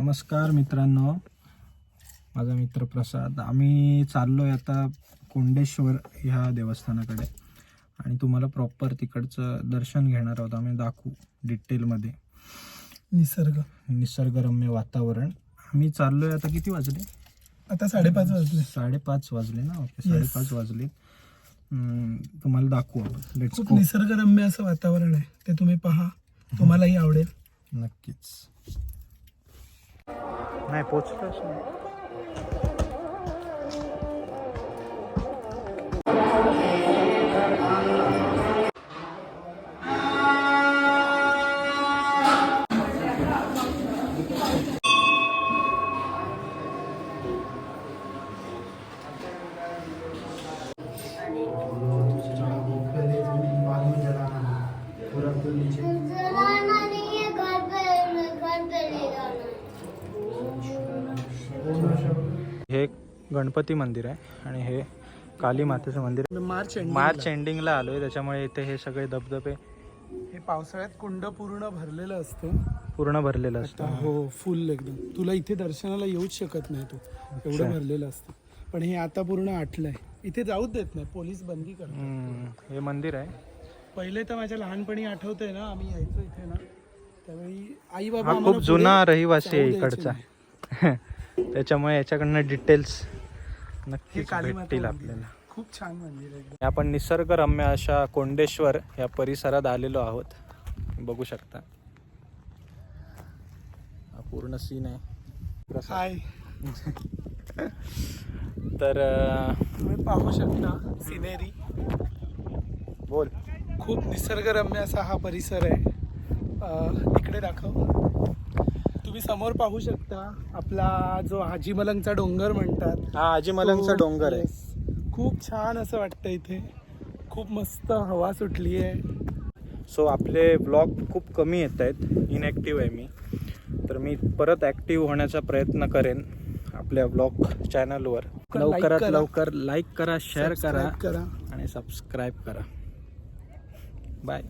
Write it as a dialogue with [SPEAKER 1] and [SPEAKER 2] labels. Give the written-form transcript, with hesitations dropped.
[SPEAKER 1] नमस्कार मित्रांनो, माझा मित्र प्रसाद. आम्ही चाललोय आता कोंडेश्वर ह्या देवस्थानाकडे आणि तुम्हाला प्रॉपर तिकडचं दर्शन घेणार आहोत. आम्ही दाखवू डिटेलमध्ये निसर्गरम्य वातावरण. आम्ही चाललोय आता. किती वाजले?
[SPEAKER 2] आता 5:30 वाजले.
[SPEAKER 1] 5:30 वाजले ना? ओके, 5:30 वाजले. तुम्हाला दाखवू. लेट्स
[SPEAKER 2] खूप
[SPEAKER 1] गो.
[SPEAKER 2] निसर्गरम्य असं वातावरण आहे, ते तुम्ही पहा, तुम्हालाही आवडेल.
[SPEAKER 1] नक्कीच. नाही पोचलोच नाही. हे गणपती मंदिर आहे आणि हे काली मातेचं मंदिर आहे. मार्च एंडिंगला आलोय, त्याच्यामुळे इथे हे सगळे धबधबे.
[SPEAKER 2] हे पावसाळ्यात कुंड पूर्ण भरलेलं असतं.
[SPEAKER 1] पूर्ण भरलेलं असतं.
[SPEAKER 2] हो, फुल एकदम. तुला इथे दर्शनाला येऊच शकत नाही, तू एवढं भरलेलं असतं. पण हे आता पूर्ण आटलंय, इथे जाऊच देत नाही, पोलीस बंदी करतात.
[SPEAKER 1] हे मंदिर आहे.
[SPEAKER 2] पहिले तर माझ्या लहानपणी आठवतंय ना, आम्ही यायचो इथे ना, त्यावेळी आई बाबा
[SPEAKER 1] हा खूप जुना रहिवासी आहे इकडचा. त्याच्यामुळे याच्याकडनं डिटेल्स नक्कीच भेटतील आपल्याला.
[SPEAKER 2] खूप छान मंदिर आहे.
[SPEAKER 1] आपण निसर्गरम्य अशा कोंडेश्वर या परिसरात आलेलो आहोत. बघू शकता, हा पूर्ण सीन आहे.
[SPEAKER 2] हाय.
[SPEAKER 1] तर
[SPEAKER 2] तुम्ही पाहू शकता सिनेरी.
[SPEAKER 1] बोल.
[SPEAKER 2] खूप निसर्गरम्य असा हा परिसर आहे. इकडे दाखव. तुम्ही समोर पाहू शकता आपला जो हाजी मलंगचा डोंगर म्हणतात.
[SPEAKER 1] हा हाजी मलंगचा डोंगर आहे.
[SPEAKER 2] खूप छान असं वाटतं इथे. खूप मस्त हवा सुटली आहे.
[SPEAKER 1] सो आपले ब्लॉग खूप कमी येत आहेत. इनॅक्टिव्ह आहे मी, तर मी परत ॲक्टिव्ह होण्याचा प्रयत्न करेन आपल्या ब्लॉग चॅनलवर. लवकरात लवकर लाईक करा, शेअर करा आणि सबस्क्राईब करा. बाय.